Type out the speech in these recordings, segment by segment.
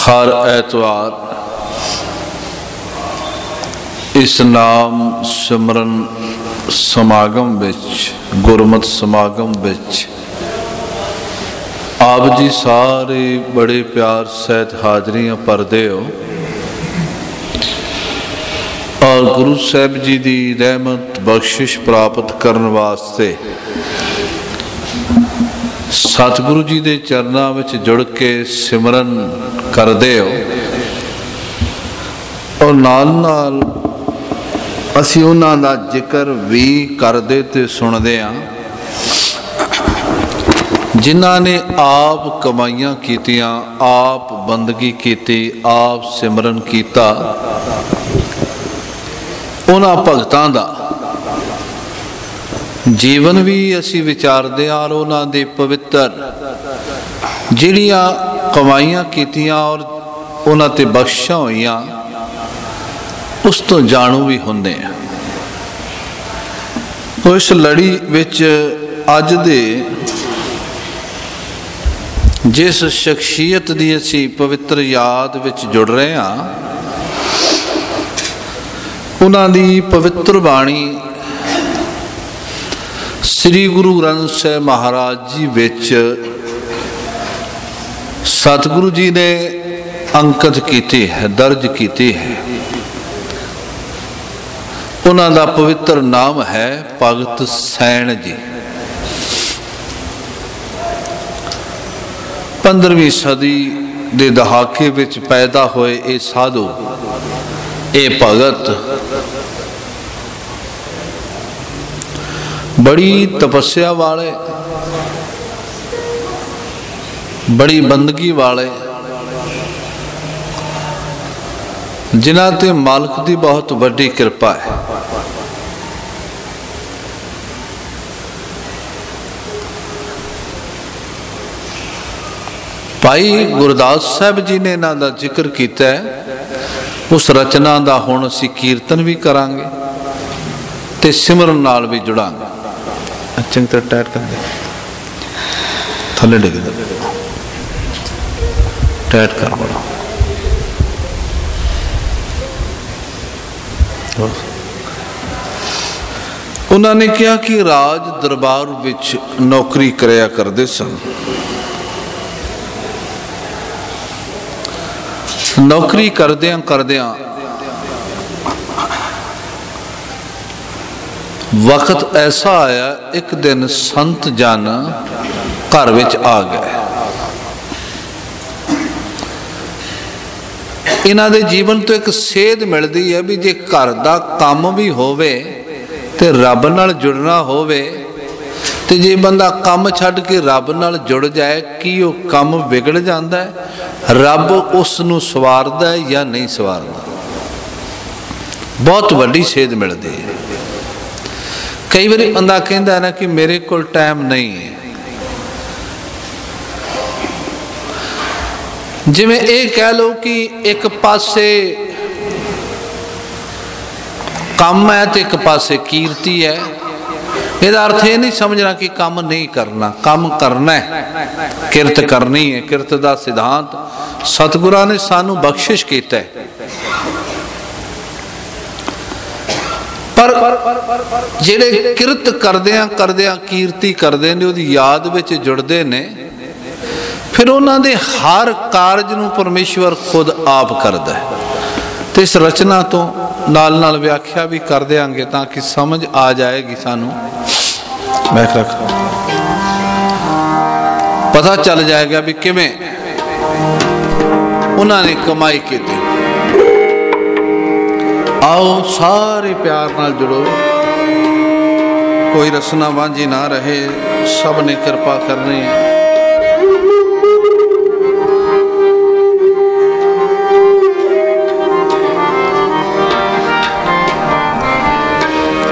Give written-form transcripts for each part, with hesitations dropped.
हर ऐतवार इस नाम सिमरन समागम विच गुरमत समागम विच आप जी सारे बड़े प्यार सहित हाजरियां भरदे हो और गुरु साहब जी की रहमत बख्शिश प्राप्त करने वास्ते सतगुरु जी के चरणों में जुड़ के सिमरन करते हो और नाल नाल असी उन्हां दा जिक्र भी करते ते सुनते हाँ जिन्हां ने आप कमाइयां कीतियां, आप बंदगी की, आप सिमरन किया, उन्हां भगतां दा जीवन भी असी विचारते और उन्होंने पवित्र जिहड़ियां कमाइयां कीतियां और उन्होंने बख्शिशां होईयां उस तो जाणू भी होंदे हैं। तो इस लड़ी विच अज दे जिस शख्सियत की असी पवित्र याद विच जुड़ रहे हाँ उन्होंने पवित्र बाणी श्री गुरु ग्रंथ साहिब महाराज जी विच सतगुरु जी ने अंकित की है, दर्ज की है। उन्होंने पवित्र नाम है भगत सैन जी। 15वीं सदी के दहाके विच पैदा होए ये साधु, ये भगत बड़ी तपस्या वाले, बड़ी बंदगी वाले, जिन्हां ते मालिक की बहुत बड़ी कृपा है। भाई गुरदास साहब जी ने इन्हां दा जिक्र किया है। उस रचना का हुण असीं कीर्तन भी करांगे ते सिमरन नाल भी जुड़ांगे। चंगी तरह टाइट कर दे, थले डिग दे, टाइट कर बड़ा। उन्होंने कहा कि राज दरबार विच नौकरी कराया करते सन। नौकरी करदियां करदियां वक्त ऐसा आया, एक दिन संत जन घर विच आ गए। इन्हां दे जीवन तो एक सेध मिलती है भी जे घर दा काम भी होवे ते रब नाल जुड़ना होवे ते जे बंदा काम छड्ड के रब नाल जुड़ जाए कि वो काम बिगड़ जाता है, रब उसनूं सवारदा है या नहीं सवारदा। बहुत वड्डी सेध मिलती है। कई बार बंदा कहता है ना कि मेरे को टाइम नहीं है। जिवें ये कह लो कि एक पासे काम है तो एक पासे कीर्ति है। इसका अर्थ ये नहीं समझना कि काम नहीं करना, काम करना है, किरत करनी है। किरत का सिद्धांत सतगुरां ने सानू बख्शिश किया है। पर जेड़े किरत करदियां करदियां कीर्ति करते हैं, उहदी याद विच जुड़ते हैं, फिर उन्होंने हर कारज नूं परमेश्वर खुद आप करता है। तो इस रचना तो नाल नाल व्याख्या भी कर देंगे ताकि समझ आ जाएगी सानू। बैठ रख, पता चल जाएगा भी किवें उन्होंने कमाई की। आओ सारे प्यार नाल जुड़ो, कोई रसना वांझी ना रहे, सब ने कृपा करनी है।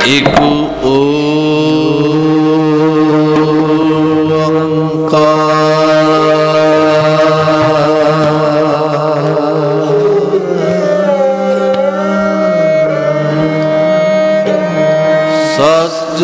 एक सच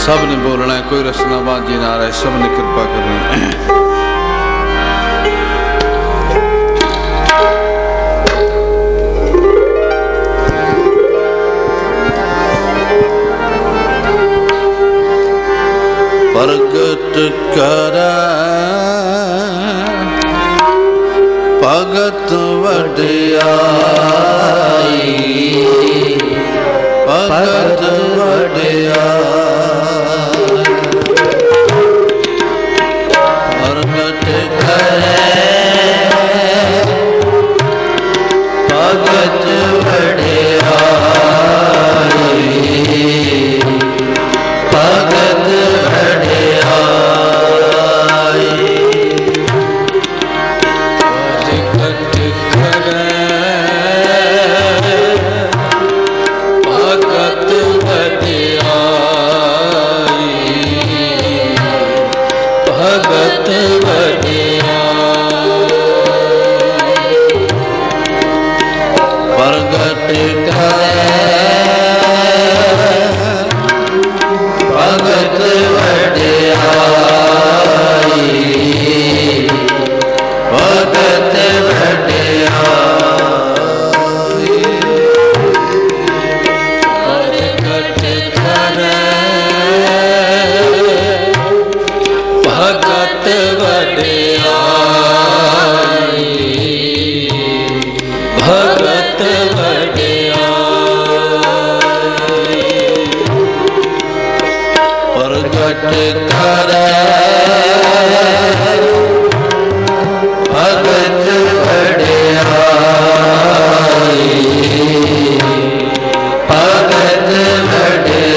सब ने बोलना है, कोई रसना बाजी ना रहे, सब ने कृपा करनी है। प्रगट कर भगत वड्याई, भगत वड्याई। प्रगट कर भगत वड्याई, भगत भगत वड्याई, करे भगत वड्याई, भगत वड्याई।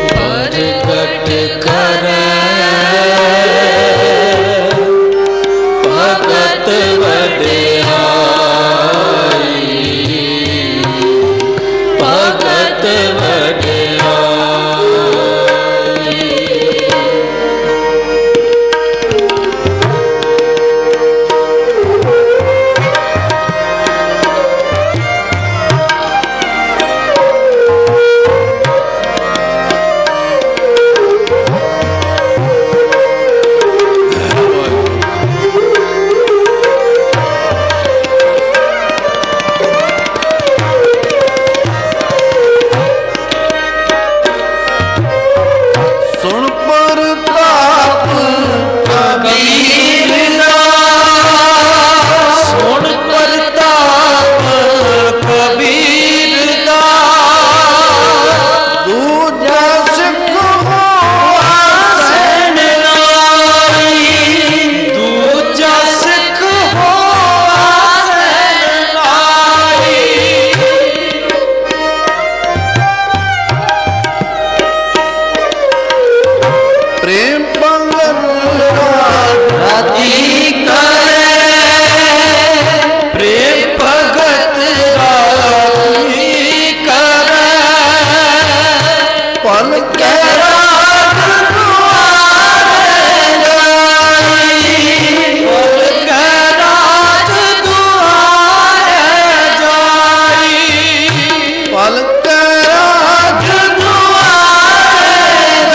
प्रगट करे भगत वड्याई, भगत वड्याई। सुन प्रताप कबीर दा, सुन प्रताप कबीर दा, दूजा सिख हसन लाई, दूजा सिख हो हसन लाई। प्रेम पंगल राती करे प्रेम भगत राती करे, पल के रात दुआरे जाई, पल के रात दुआरे जाई, पल के रात दुआरे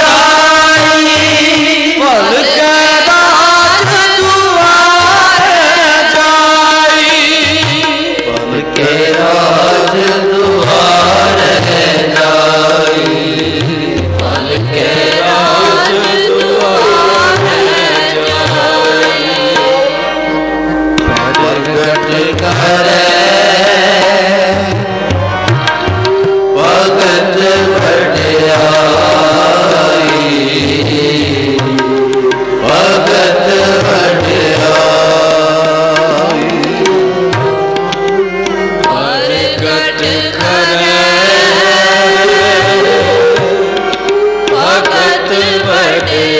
जाई, पल के रात दुआरे जाई, पल के रात दुआरे जाई, पल के रात दुआरे जाई। प्रगट करे भगत वड्याई, भगत वड्याई। प्रगट करे भगत वड्याई,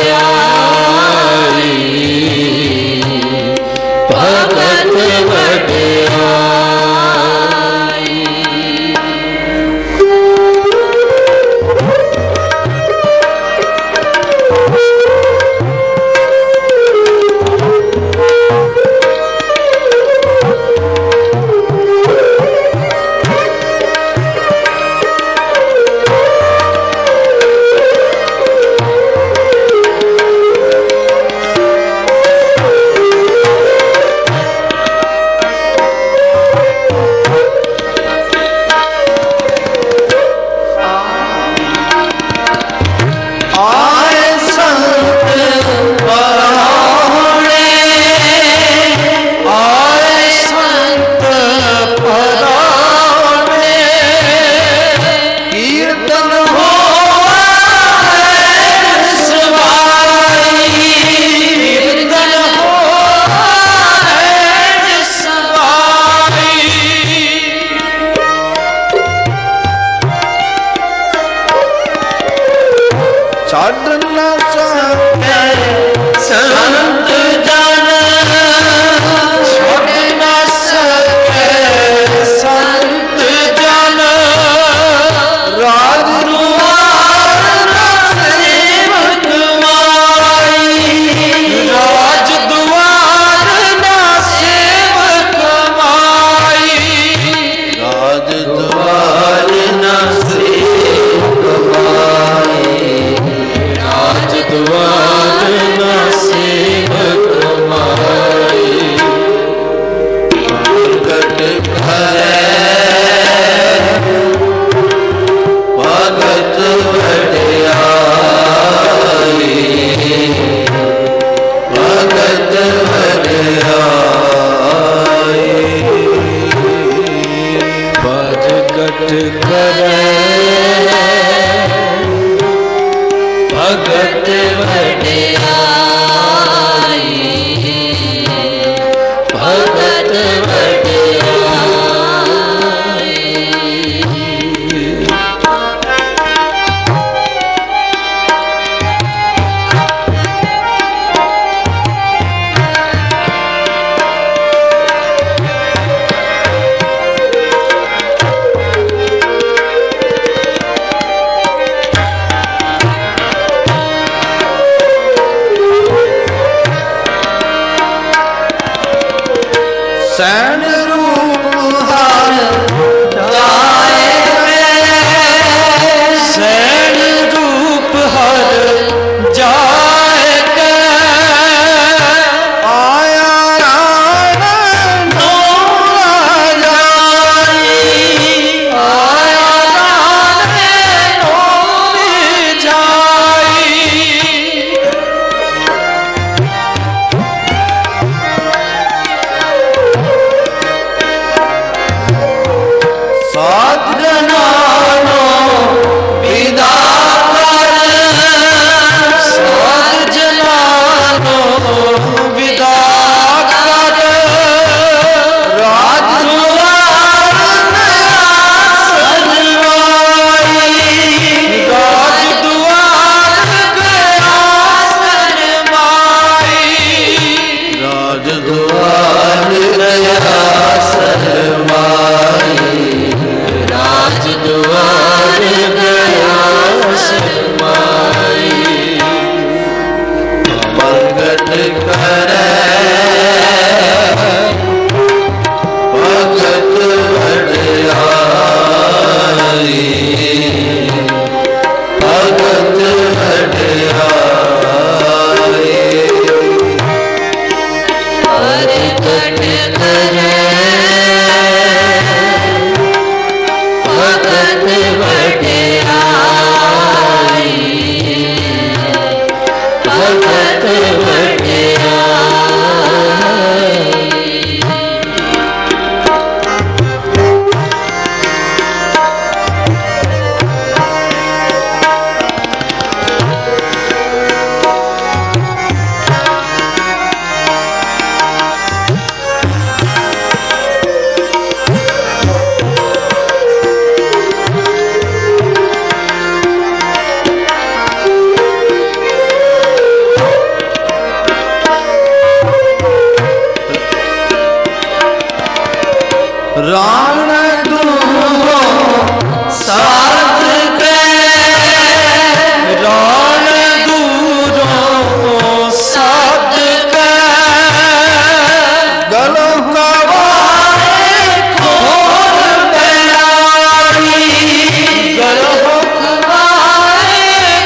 भगत वड्याई। सैन रूप हर जाए सैन रूप हर जाए आया राण दूरो साध के राण दूरो साध के गलों कवाए खोल पैराई गलों कवाए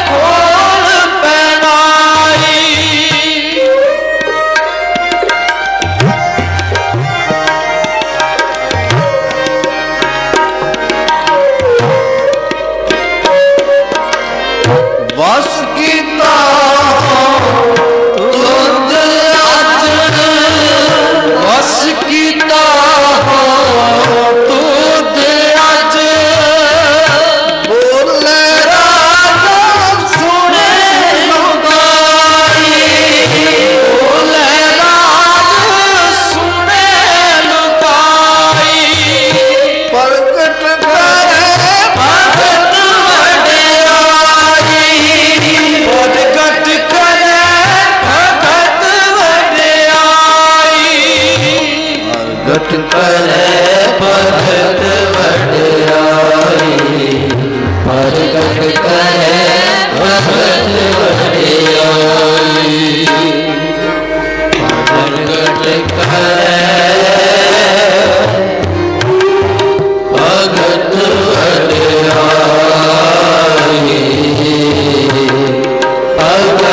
खोल पैराई वस कीता तुद अज वस कीता तुद अज बोले राजा सुने लुगाई बोले राजा सुने लुगाई प्रगट करे भगत वडियाई प्रगट करे भगत वडियाई प्रगट करे भगत वडियाई प्रगट करे भगत वडियाई प्रगट करे भगत वडियाई भगत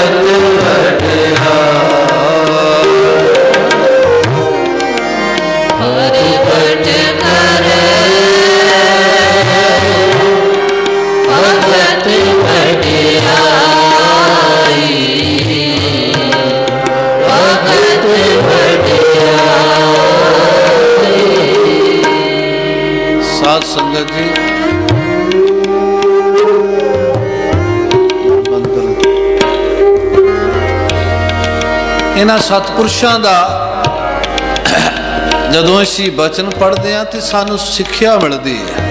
साध संगत जी इन्हां सतपुरुषां दा जदों असीं बचन पढ़ते हैं तो सानू सिक्ख्या मिलती है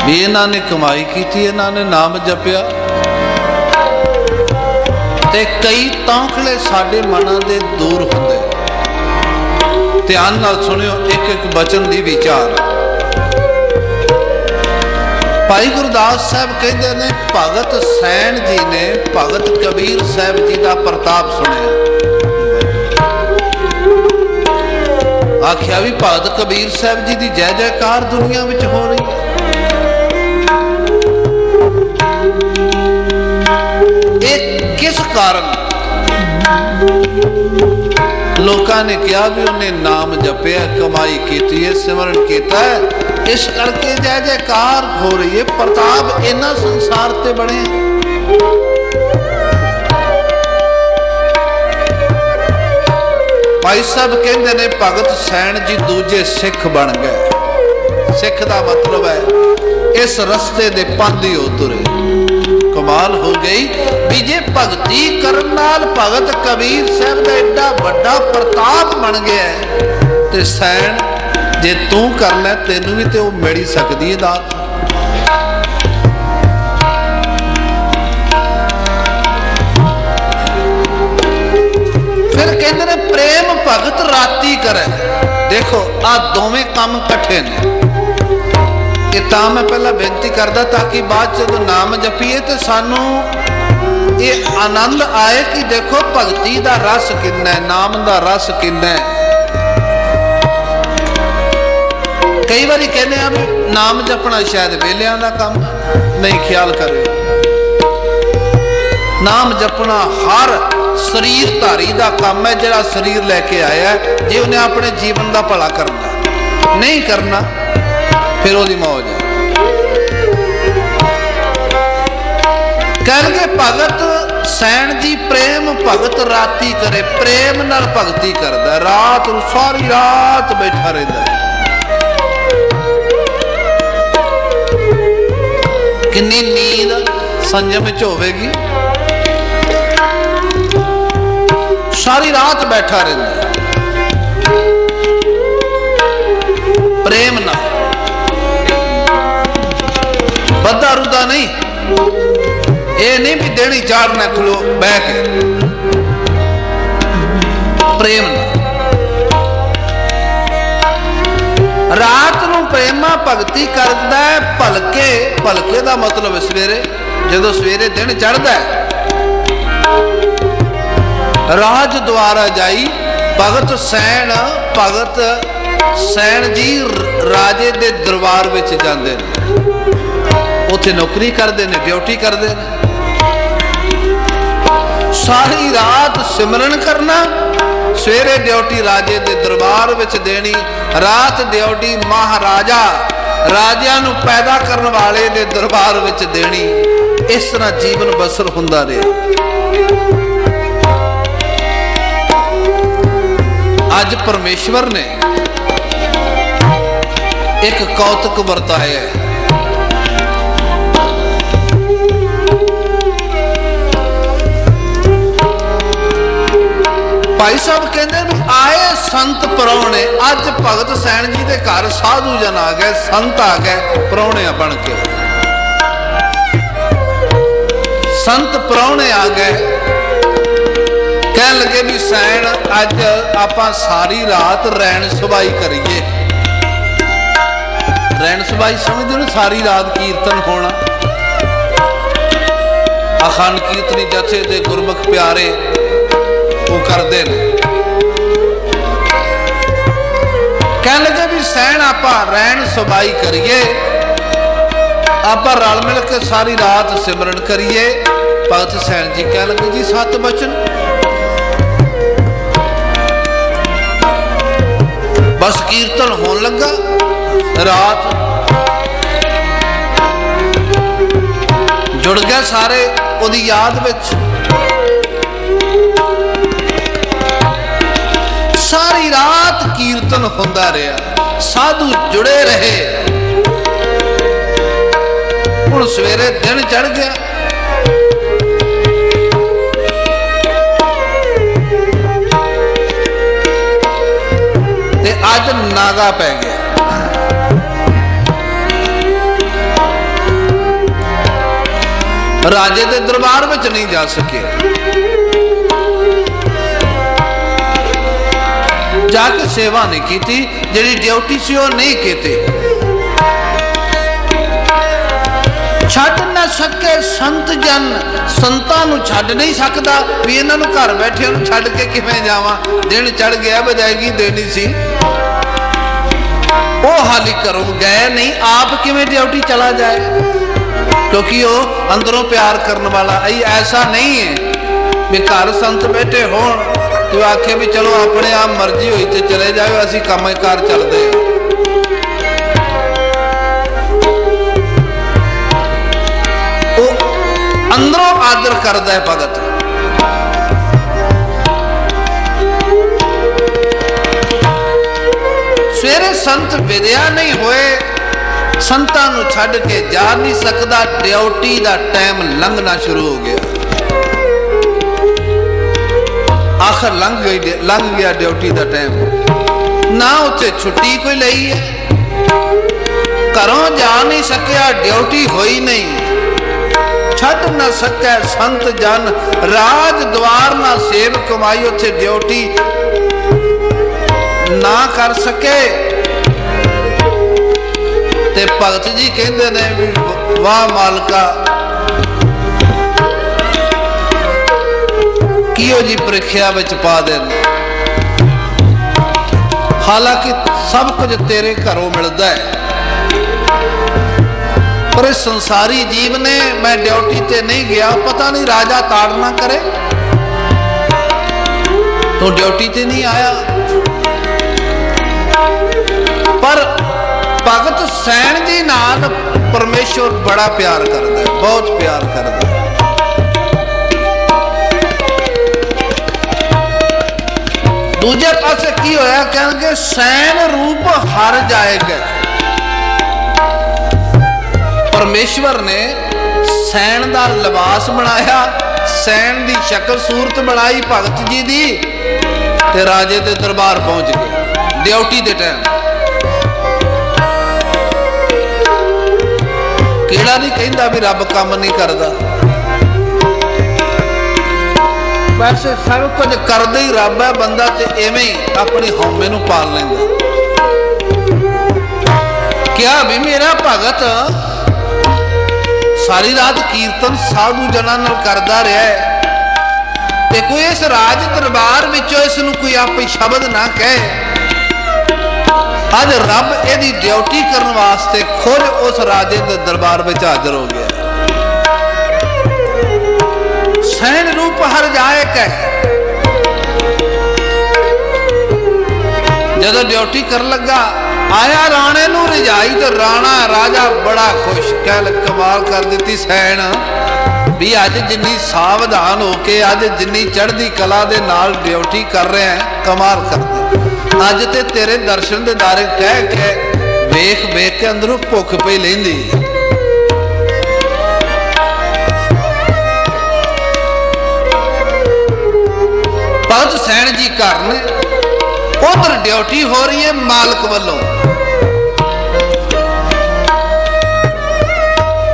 भी इन्हां ने कमाई की, इन्हां ने नाम जपिया ते कई तौखले साडे मनां दे दूर हुंदे। ध्यान नाल सुनियो एक एक बचन दी विचार। भाई गुरदास साहब कहते हैं भगत सैन जी ने भगत कबीर साहब जी का प्रताप सुनिया। आख्या भी भगत कबीर साहब जी की जय जयकार दुनिया में हो रही है। एक किस कारण लोगों ने कहा भी उन्हें नाम जपया, कमाई की है, सिमरन किया है, इस करके जय जयकार हो रही है। प्रताप इन्ना संसार ते बने। भाई साहब कहते ने भगत सैन जी दूजे सिख बन गए। सिख का मतलब है इस रस्ते दे पांधी हो तुरे। कमाल हो गई भी जे भगती करन नाल भगत कबीर साहब का एडा बड़ा प्रताप बन गया है, ते सैन जे तू कर ले तेनू भी तो मिल ही सकती है दात। फिर कहते ने प्रेम भगत राती करे। देखो आ दोवें काम कट्ठे ने। मैं पहला बेनती करदा ताकि बाद जो नाम जपीए तो सानू ये आनंद आए कि देखो भगती दा रस किन्ना है, नाम दा रस किन्ना है। कई बार कहने भी नाम जपना शायद वेलियां दा काम नहीं, ख्याल करो। नाम जपना हर शरीर धारी दा काम है, जिहड़ा शरीर लैके आया है। जे उन्हें अपने जीवन का भला करना नहीं करना फिर वो मौज है। कह के भगत सैन जी प्रेम भगत राती करे। प्रेम नाल भगती करदा, रात सारी रात बैठा रहता। कितनी नींद संयम च होवेगी, सारी रात बैठा रहता प्रेम ना, बद्दा रुदा नहीं। ये नहीं भी देनी चाड़ना खलो बह के, प्रेम ना। रात नूं प्रेमा भगती करदा है। भलके भलके दा मतलब सवेरे, जदों सवेरे दिन चढ़दा है राज द्वारा जाई। भगत सैन जी राजे दे दरबार विच जांदे ने, उत्थे नौकरी करते हैं, ड्यूटी करते हैं। सारी रात सिमरन करना, सवेरे ड्यूटी राजे दे दरबार विच देनी, रात ड्यूटी महाराजा राजियां नूं पैदा करने वाले दे दरबार विच देनी। इस तरह जीवन बसर हुंदा रहा। अज परमेश्वर ने एक कौतक वरताया है। भाई साहब कहते आए संत परौने। अज भगत सैन जी के घर साधु जन आ गए, संत आ गए परौने बन के। संत परौने आ गए, कह लगे भी सैन अज आपां सारी रात रैन सबाई करिए। रैन सबाई समझते हो, सारी रात कीर्तन होना। अखंड कीर्तनी जथे दे गुरमुख प्यारे वो करते हैं। कह लगे भी सैन आपां रैन सबाई करिए, आपां रल मिल के सारी रात सिमरन करिए। भगत सैन जी कह लगे जी 7 बचन। बस कीर्तन होने लगा, रात जुड़ गए सारे उहदी याद विच। सारी रात कीर्तन होंदा रहा, साधु जुड़े रहे। हुण सवेरे दिन चढ़ गया, ते अज नागा पै गया। राजे के दरबार में नहीं जा सके, जाके सेवा नहीं की थी, जी ड्यूटी सी वो नहीं की। छड्ड न सके संत जन, संतां नूं छड्ड नहीं सकदा भी इन्हां नूं घर बैठे नूं छड्ड के किवें जावां। दिन चढ़ गया, बजाएगी देनी सी, वो हाली घरों गए नहीं, आप किवें ड्यूटी चला जाए? क्योंकि वो अंदरों प्यार करने वाला। ऐसा नहीं है भी घर संत बैठे होण तो आखे भी चलो अपने आप मर्जी हुई तो चले जाओ, असी काम कार चलते। वो अंदरों आदर करता है भगत। सवेरे संत विद्या नहीं होए, संतां नूं छड्ड के जा नहीं सकता। ड्यूटी का टाइम लंघना शुरू हो गया। आखिर लंघ गया ड्यूटी का टाइम, ना उत्थे छुट्टी कोई लई है, घरों जा नहीं सकिया, ड्यूटी होई नहीं। छड्ड न सके संत जन, राज द्वार ना सेव कमाई, उत्थे ड्यूटी ना कर सके। ते भगत जी कहते ने भी वाह मालका, कियो जी परीक्षा विच पा देना। हालांकि सब कुछ तेरे घरों मिलता है, पर इस संसारी जीव ने मैं ड्यूटी ते नहीं गया, पता नहीं राजा ताड़ना करे तो ड्यूटी ते नहीं आया। पर भगत सैन जी नाल परमेश्वर बड़ा प्यार करता है, बहुत प्यार करता है। दूजे पासे की होया, कहेंगे सैन रूप हर जाएगा। परमेश्वर ने सैन का लिबास बनाया, सैन की शक्ल सूरत बनाई भगत जी दी, ते राजे दे दरबार पहुंच गए ड्यूटी दे टाइम। केड़ा नहीं कहता भी रब काम नहीं करता, वैसे सब कुछ करदे ही रब है, बंदा ते एवें ही अपनी हौमे नूं पाल लैंदा। क्या भी मेरा भगत सारी रात कीर्तन साधु जना नाल करदा रहा है, ते कोई इस राज दरबार विचों इस नूं कोई आपे शब्द ना कहे। अज रब इहदी ड्यूटी करने वास्ते खुद उस राजे दे दरबार विच हाजिर हो गया। सैन रूप हर जाए कह, जब ड्यूटी कर लगा आया राणे नूं रिझाई तो राणा राजा बड़ा खुश, कह कमाल कर दी सैन भी अज जिन्नी सावधान होके अज जिन्नी चढ़दी कला दे नाल ड्यूटी कर रहे हैं, कमाल कर दी। अज ते तेरे दर्शन दे दारे कह के वेख वेख के अंदरों भुख पई लैंदी। भगत सैन जी घर ने उधर ड्यूटी हो रही है मालक वालों,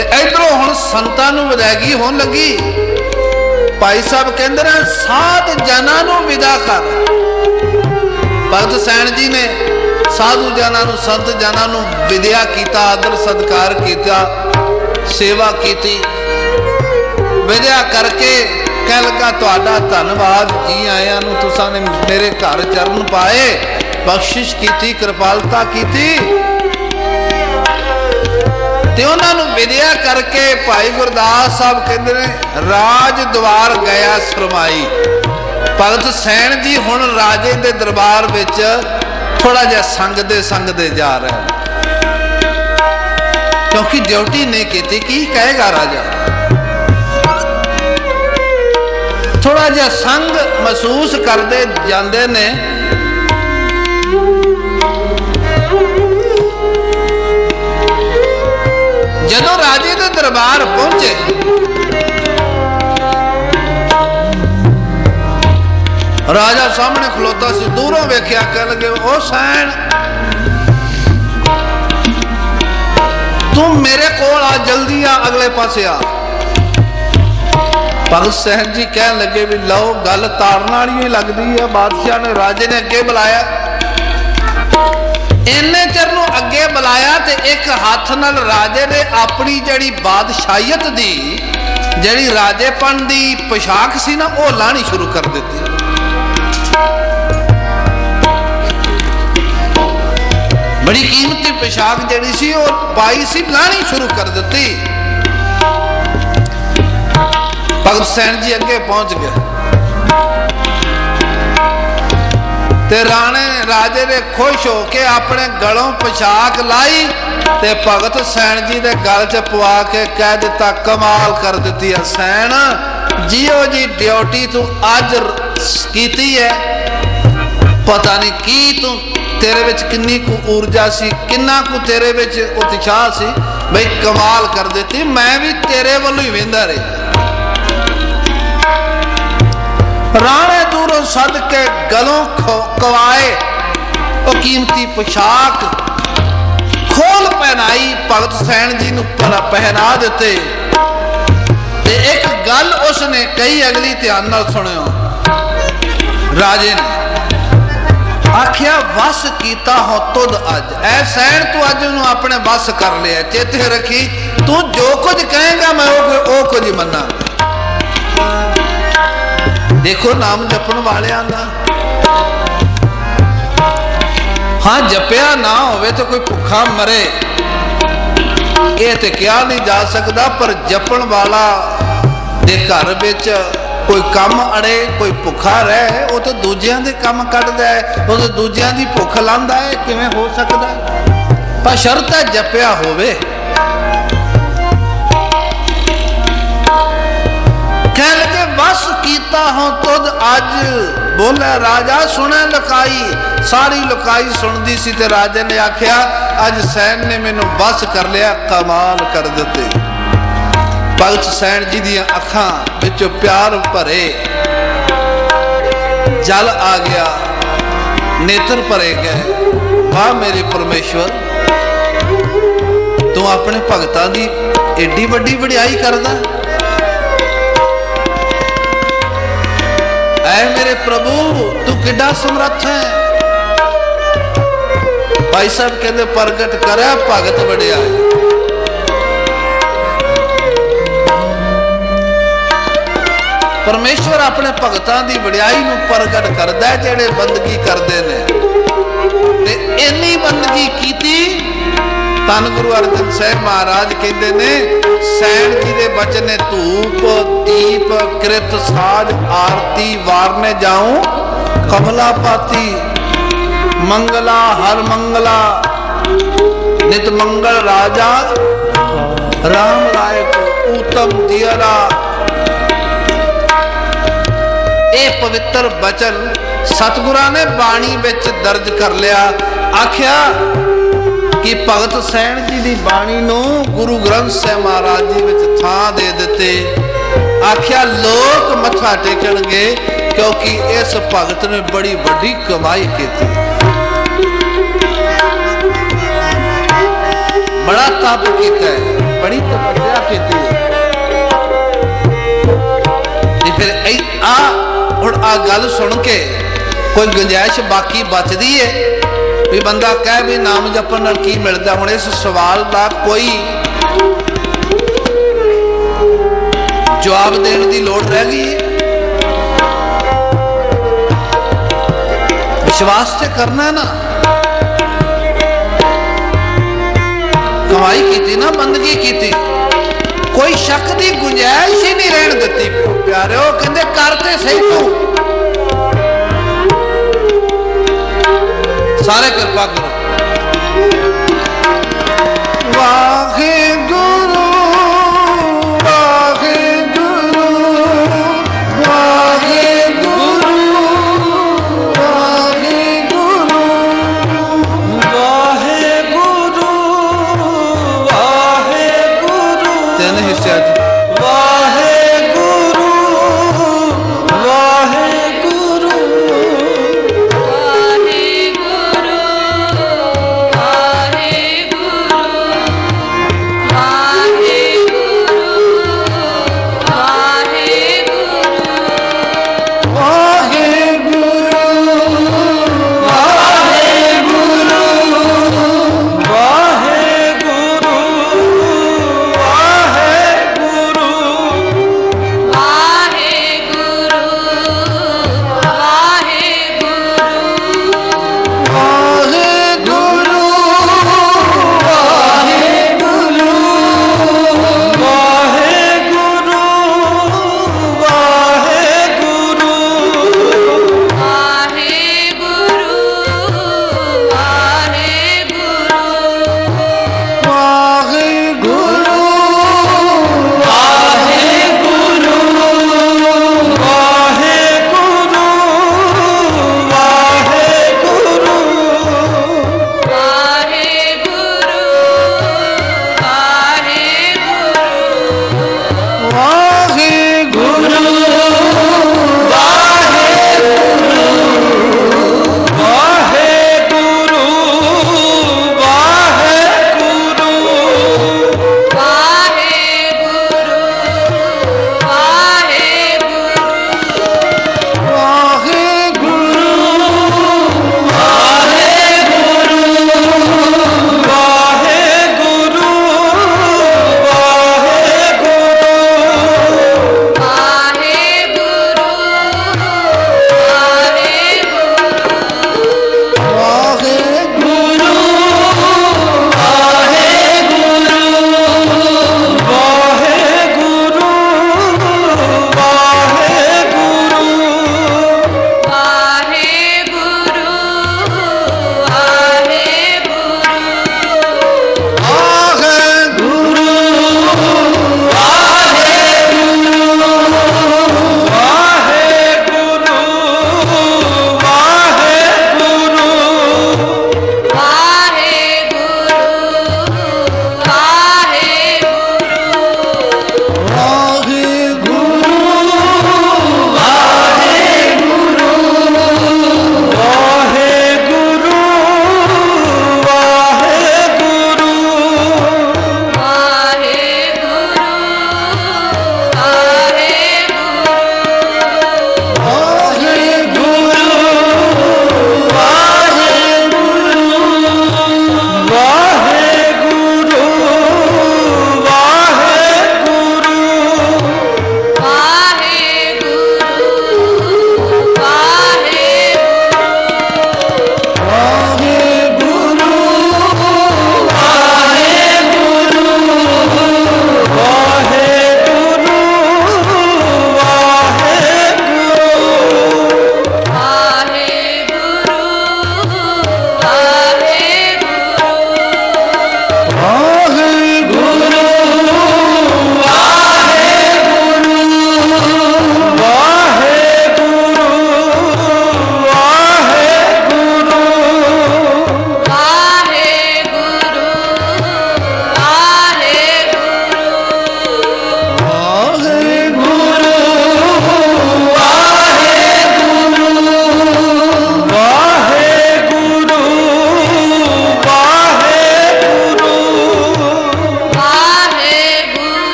इधरों हुण संतां नूं विदायगी होण लगी। भाई साहब कहंदे ने 7 जनां नूं विदा कर। भगत सैन जी ने साधु जनां नूं संत जनां नूं विद्या कीता, आदर सत्कार कीता, सेवा कीती। विद्या करके कह लगा तुहाडा धन्नवाद, जी आया नूं तुसां ने मेरे घर चरण पाए, बख्शिश कीती, कृपालता कीती। ते उन्हां नूं विद्या करके भाई गुरदास साहब कहते हैं राज द्वार गया सरमाई। भगत सैन जी हुण राजे दे दरबार विच थोड़ा जिहा संगदे जा रहे हैं, क्योंकि ड्यूटी नहीं की। की कहेगा राजा? थोड़ा जिहा संग महसूस करते जाते ने। जदों राजे दे दरबार पहुंचे राजा सामने खलोता सी, दूरों वेख्या कह लगे ओ सैन तू मेरे कोल आ, जल्दी आ, अगले पासे आ। भगत सैन जी कह लगे भी लो गल तारन वाली लगती है। बादशाह ने राजे ने अगे बुलाया, इन्ने चिर नूं अगे बुलाया ते एक हाथ नाल राजे ने अपनी जड़ी बादशाहियत दी जड़ी राजेपन दी पोशाक सी ना वो लानी शुरू कर दी। बड़ी कीमती पोशाक जड़ी सी वो पाई सी लानी शुरू कर दी। भगत सैन जी अगे पहुंच गए ते राजे ने खुश होके अपने गलों पोशाक लाई ते भगत सैन जी ने गल च पवा के कह दिता, कमाल कर दी है सैन जियो जी ड्यूटी तू अज कीती है, पता नहीं की तू तेरे विच किन्नी कु ऊर्जा सी, किन्ना कु तेरे विच उत्साह सी, भाई कमाल कर दी। मैं भी तेरे वालों ही वेंदा रहा। राणे दूरों सद के गलों कवाए वो कीमती पोशाक खोल पहनाई, भगत सैन जी नूं पहना दिते। ते एक गल उसने कही अगली ध्यान नाल सुनियो। राजे ने आखिया वस कीता हो तुद अज, ऐ सैन तू अज नूं अपने बस कर लिया, चेते रखी तू जो कुछ कहेगा मैं वो कुछ मन्ना। देखो नाम जपन वाले ना, हाँ जपया ना होवे तो कोई भुखा मरे ये तो क्या नहीं जा सकता, पर जपन वाला दे घर विच कोई काम अड़े कोई भुखा रहे वो तो दूजियां दे काम कटदा है, वो तो दूजियां दी भुख लांदा है, किवें हो सकदा है? पर शर्त है जपया होवे। कह लगे बस कीता हो तुद अज, बोले राजा सुने लुकाई, सारी लुकाई सुनदी सी ते राजे ने आख्या अज सैन ने मैनू बस कर लिया, कमाल कर दिते। भगत सैन जी दी अखां विच प्यार भरे जल आ गया, नेत्र भरे गए। वाह मेरे परमेश्वर तू अपने भगतां दी एडी वड्डी वडियाई करदा। ऐ मेरे प्रभु तू किड्डा समर्थ है। भाई साहब कहते प्रगट करे भगत वडियाई। परमेश्वर अपने भगतां दी वडियाई नूं प्रगट करदा है जेड़े बंदगी करदे ने। ते इन्नी बंदगी कीती धन गुरु अर्जन साहिब महाराज कहते ने सैन जी दे बचन ने धूप दीप कृत साज आरती वारने जाऊं कमला पाती, मंगला हर मंगला नित मंगल राजा राम राय को उत्तम दियरा। ये पवित्र बचन सतगुरा ने बाणी विच दर्ज कर लिया। आख्या कि भगत सैन जी की बाणी नूं गुरु ग्रंथ साहिब महाराज जी विच थां दे दिते। आख्या लोग मत्था टेकणगे क्योंकि इस भगत ने बड़ी वड्डी कमाई की, बड़ा तप किया है, बड़ी तपस्या की। फिर आ गल सुन के कोई गुंजाइश बाकी बचती है भी बंदा कह भी नाम जपन नाल की मिलता। हुण इस सवाल का कोई जवाब देने की लोड़ रह गई है। विश्वास से करना है ना, कमाई की ना, बंदगी की, कोई शक की गुंजाइश ही नहीं रहन दी। प्यारे वो कहते करते सही तू सारे कृपा करो। वाहे गुरु वाहे गुरु वाहे गुरु वाहे गुरु वाहे गुरु वाहे गुरु। तीन हिस्से आज वाहे गुरु वाहे गुरु वाहे गुरु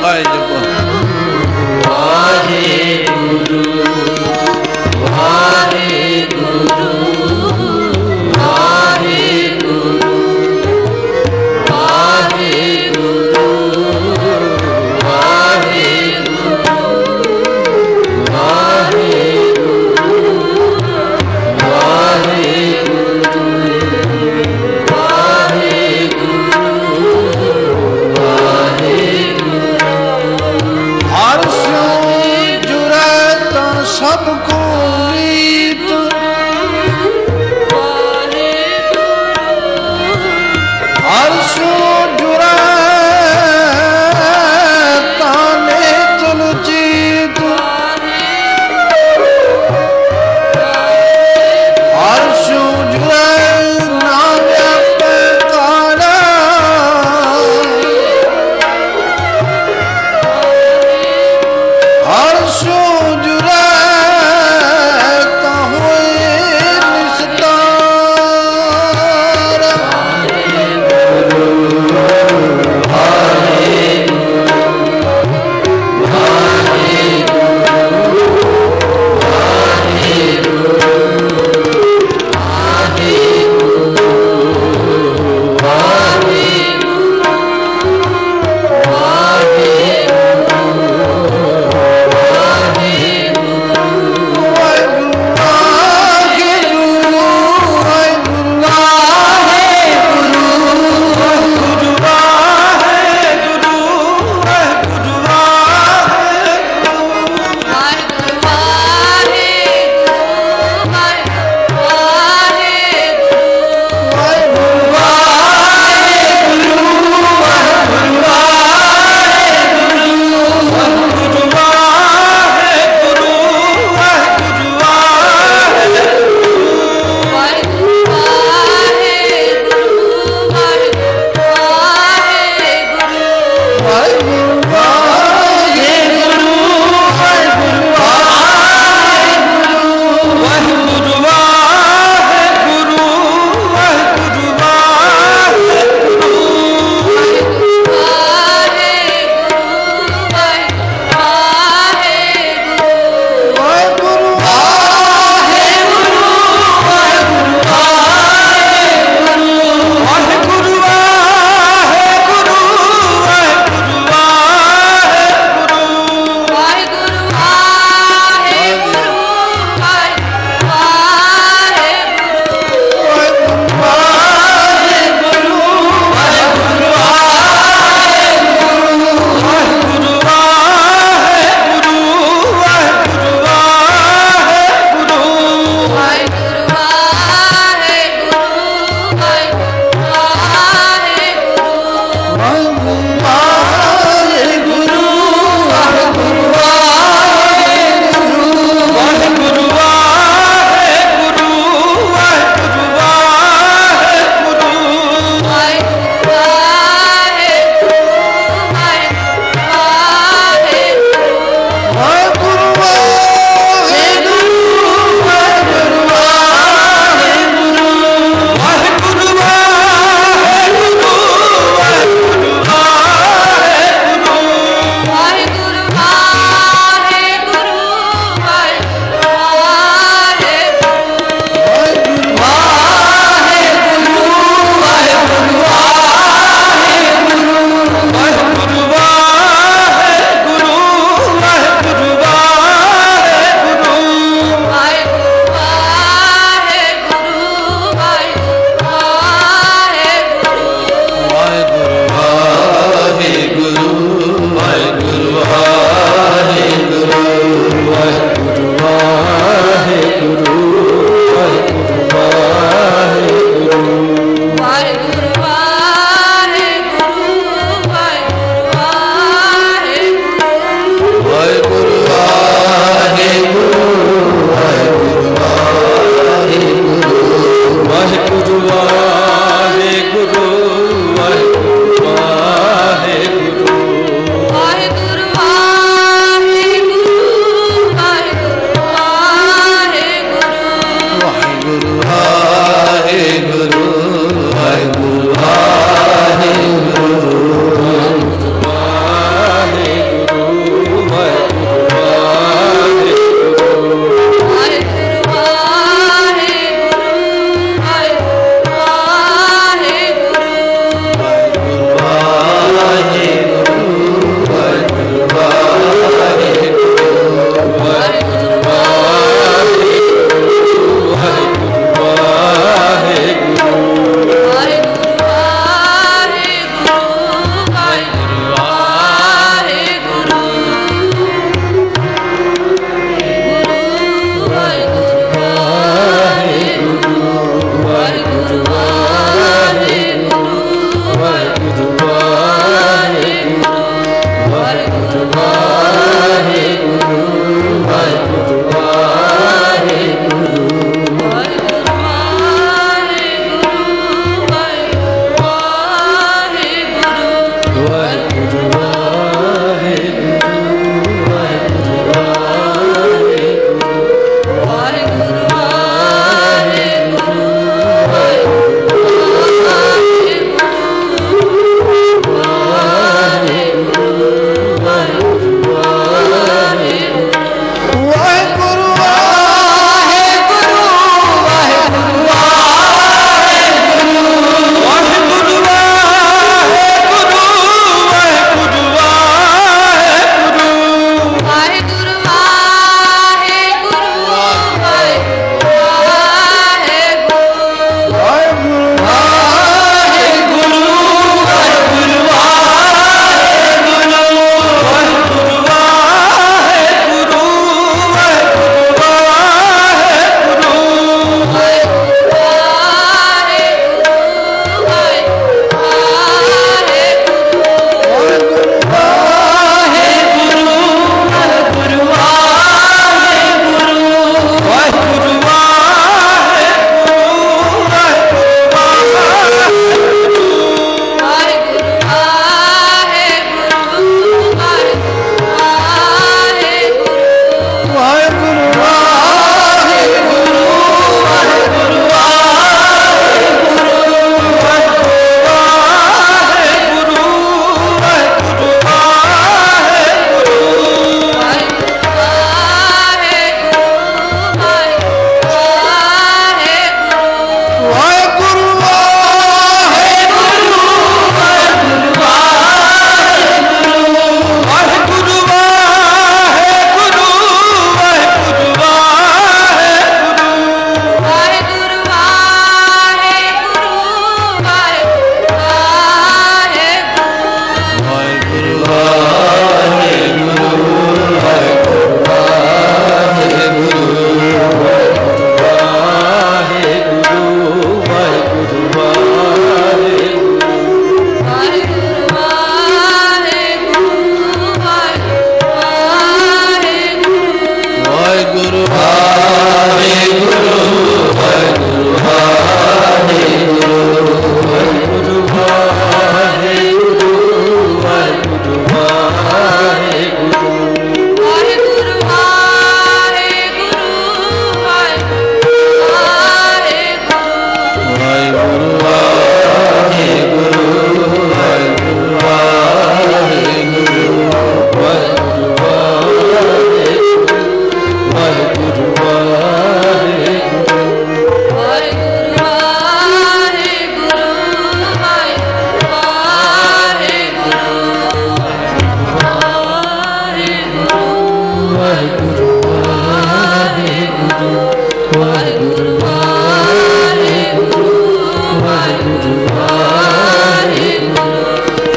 गाए जपो। वाहे गुरु वाहे गुरु वाहे गुरु वाहे गुरु वाहे गुरु वाहे गुरु वाहे गुरु वाहे गुरु वाहे गुरु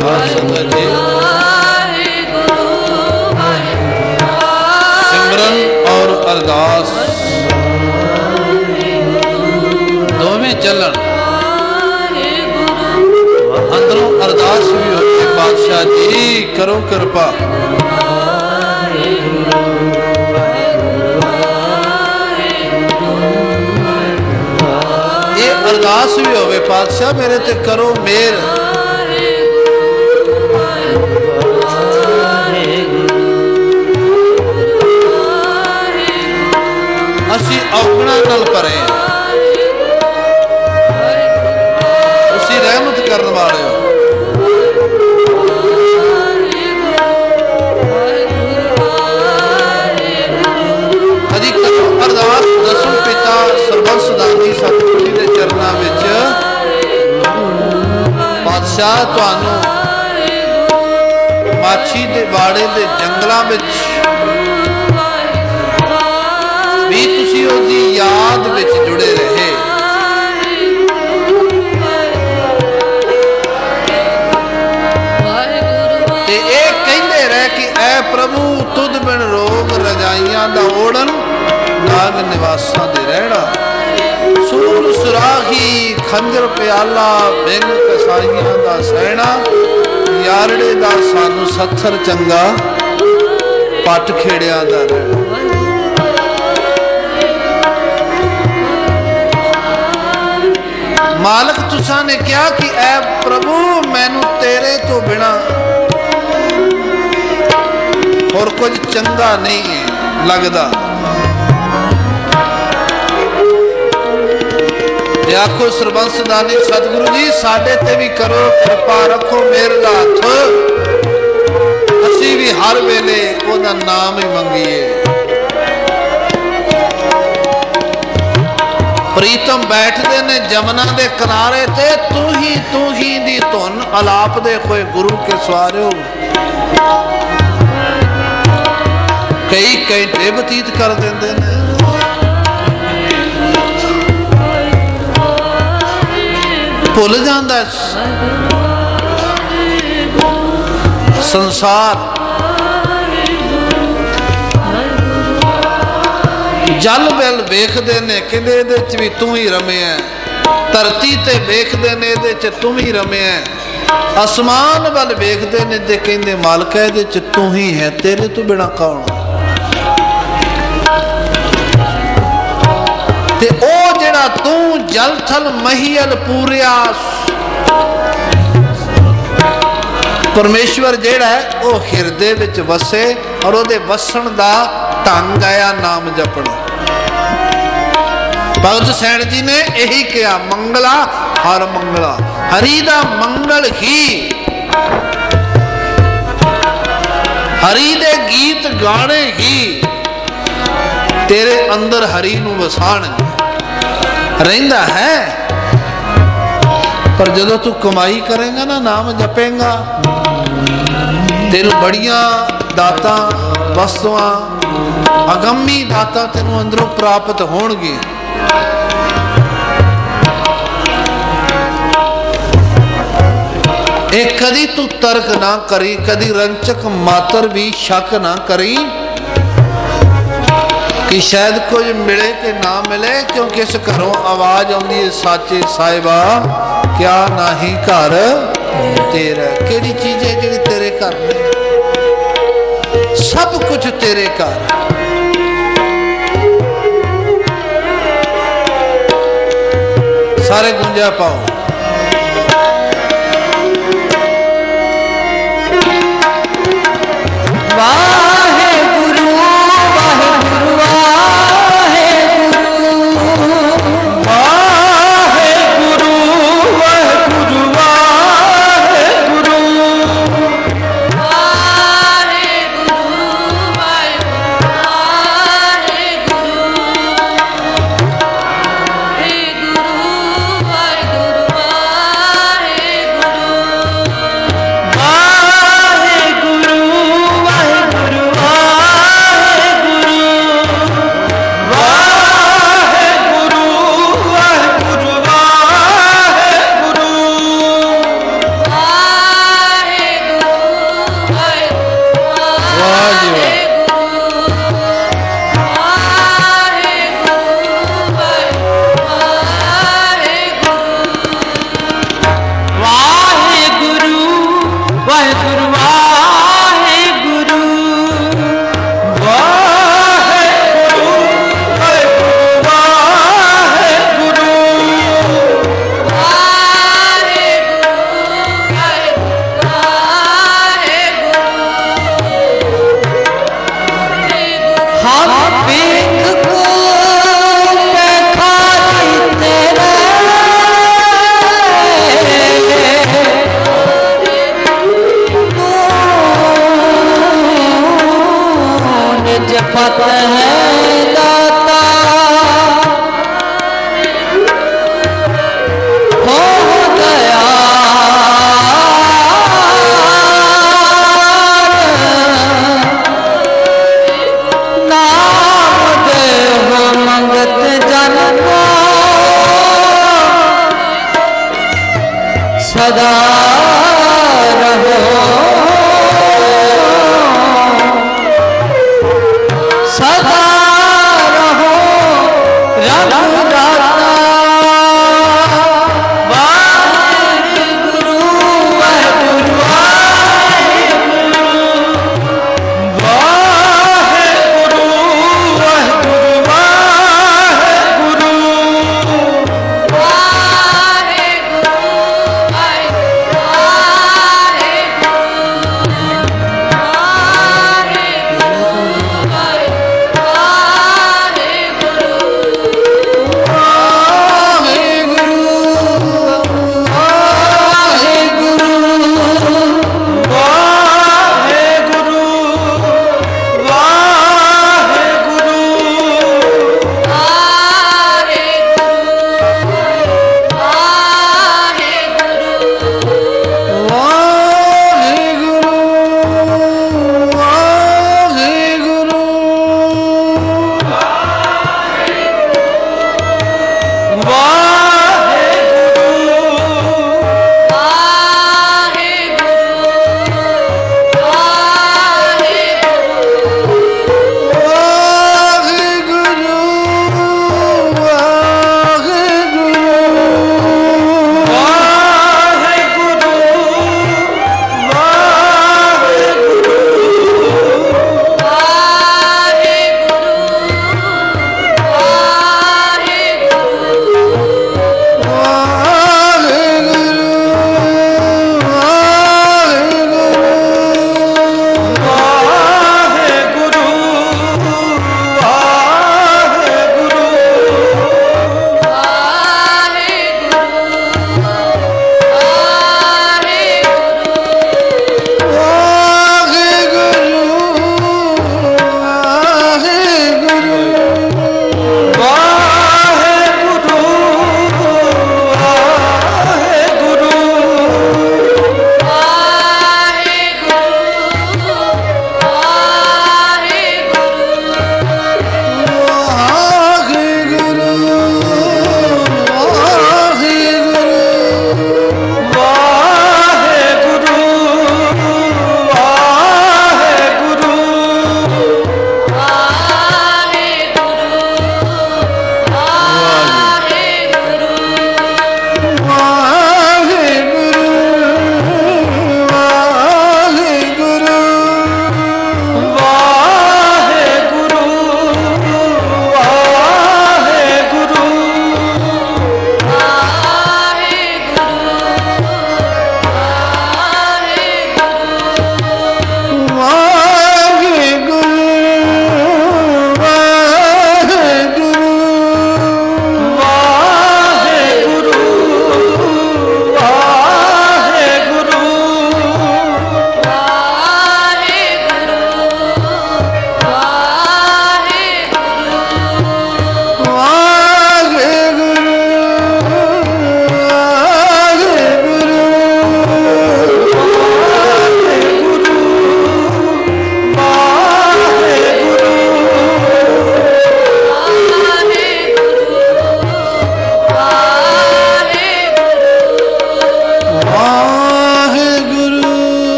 साध संगत जी सिमरन और अरदास दोवें चलन, अंदरों अरदास भी होती, बादशाह जी करो कृपा। ये अरदास भी होवे, पातशाह मेरे ते करो मेर। असी औगणा नाल भरे उसी रहमत करने वाले हो। कदी करो अरदास दसों पिता सरबंस दानी सतगुरु जी के चरणों में, पातशाह तुहानू माछी दे बाड़े दे जंगलों में भी तुसी उहदी याद विच जुड़े रहे। ते ये कहंदे रहे कि ऐ प्रभु तुद बिन रोग रजाइयां दा ओढ़न, नाग निवासां दे रहना, सूल सुराही खंजर प्याला बिन कसाइयां दा सहना, यारड़े दा सानू सत्थर चंगा पट खेड़ियां दा रहना। मालक तुसा ने कहा कि ऐ प्रभु मैनू तेरे तो बिना और कुछ चंगा नहीं है लगता। आखो सरबंस दानी सतगुरु जी साडे ते भी करो कृपा, रखो मेरे हाथ, असी भी हर वेले ओदा नाम ही मंगीए। प्रीतम बैठते ने जमुना के किनारे ते, तू ही दी धुन अलाप दे कोई गुरु के सवारे हो। कई घंटे बतीत कर देंदे ने, भुल जांदा संसार। जल बैल वेखते ने कहते ये भी तू ही रमे, धरती ते वेखते ने ये तू ही रमे, आसमान वाल वेखते ने ते कहते मालक ये तू ही है, तेरे तो बिना कौन। ते ओ जेड़ा तू जल थल महियल पूरिया परमेश्वर जेड़ा है वो हिरदे विच वसे, और ओदे वसन दा ढंग आया नाम जपना। भगत सैन जी ने यही कहा, मंगला हर मंगला, हरि दा मंगल ही, हरि दे गीत गाने ही तेरे अंदर हरि नूं वसाण रहिंदा है। पर जदों तू कमाई करेगा ना, नाम जपेगा, तेनू बड़ियां दातां वस्तुआं अगम्मी दाता तेनू अंदरों प्राप्त होणगी। एक कदी तू तर्क ना करी, कदी रंचक मात्र भी शक ना करी कि शायद कुछ मिले कि ना मिले, क्योंकि इस घरों आवाज आउंदी है साचे साहिबा क्या नहीं घर तेरा। केड़ी चीज है जी तेरे घर में, सब कुछ तेरे घर। सारे गुंजा पाओ। वाहे गुरु वाहे गुरु वाहे गुरु वाहे गुरु वाहे गुरु वाहे गुरु वाहे गुरु वाहे गुरु वाहे गुरु सदा रहो सदा रहो रघुदाता वाहेगुरु वाहेगुरु वाहेगुरु वाहेगुरु वाहेगुरु वाहेगुरु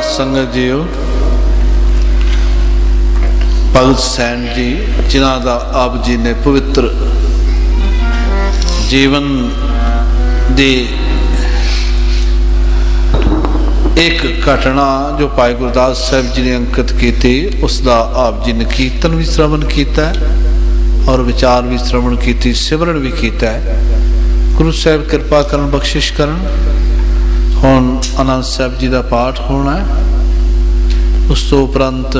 संगत जीओ, भगत सैन जी जिन्हां दा आप जी ने पवित्र जीवन दी एक घटना जो भाई गुरदास साहब जी ने अंकित की थी, उसका आप जी ने कीर्तन भी श्रवण किया और विचार भी श्रवण की, सिमरन भी किया है। गुरु साहब कृपा करन, बख्शिश करन। हुण आनंद साहब जी का पाठ होना है। उस तो उपरंत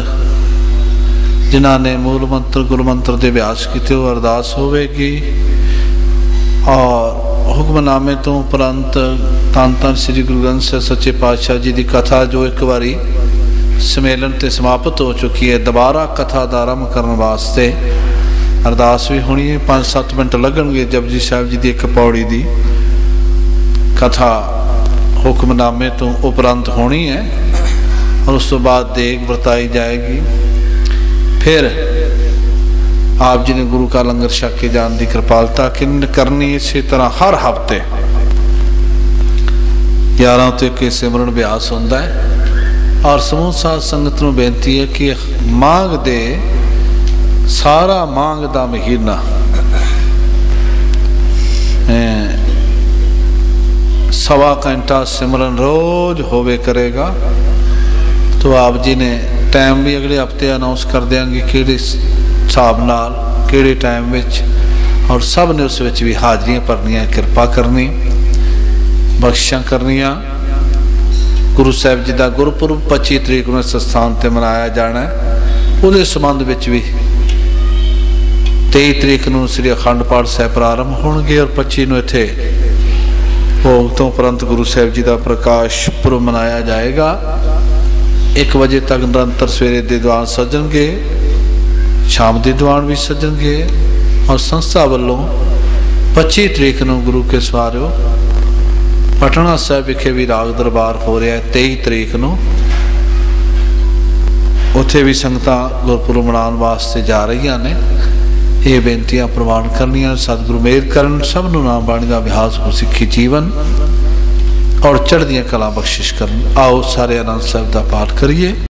जिन्हों ने मूल मंत्र गुरु मंत्र के अभ्यास किए वो अरदास होगी और हुक्मनामे तो उपरंत धन धन श्री गुरु ग्रंथ साहिब सच्चे पातशाह जी की कथा जो एक बारी सम्मेलन से समाप्त हो चुकी है, दोबारा कथा का आरंभ करने वास्ते अरदास भी होनी है। 5-7 मिनट लगणगे। जपजी साहब जी की एक पौड़ी की कथा हुक्मनामे तो उपरंत होनी है और उस तो बाद देग बरताई जाएगी। फिर आप जी ने गुरु का लंगर छक के जान की कृपालता करनी। इसी तरह हर हफ्ते 11 तो एक सिमरन अभ्यास होता है और समूह साध संगत को बेनती है कि मांग दे सारा मांग का महीना सवा घंटा सिमरन रोज होवे करेगा। तो आप जी ने टाइम भी अगले हफ्ते अनाउंस कर देंगे कि हिसाब नाल किहड़े टाइम विच, और सब ने उस विच भी हाजरियां भरनियां, कृपा करनी, बख्शिशां करनियां। गुरु साहब जी का गुरपुरब 25 तरीक को इस स्थान पर मनाया जाना है। उहदे संबंध विच भी 23 तरीक को श्री अखंड पाठ साहिब प्रारंभ होणगे और 25 को इत्थे भोग तो उपरंत गुरु साहब जी का प्रकाश पुरब मनाया जाएगा। 1 बजे तक निरंतर सवेरे दे दीवान सजणगे, शाम के दीवान भी सजणगे और संस्था वालों 25 तरीक को गुरु के सवारियों पटना साहब विखे भी राग दरबार हो रहा है। 23 तरीक को उत्थे भी संगतां गुरपुरब मनाउण वास्ते जा रही ने। ये बेनतियां प्रवान करनियां। सतगुरु मेहर करन, सब नूं नाम बाणी दा अभ्यास हो सिक्खी जीवन और चढ़दियां कला बख्शिश करन। आओ सारे आनंद साहिब दा पाठ करिए।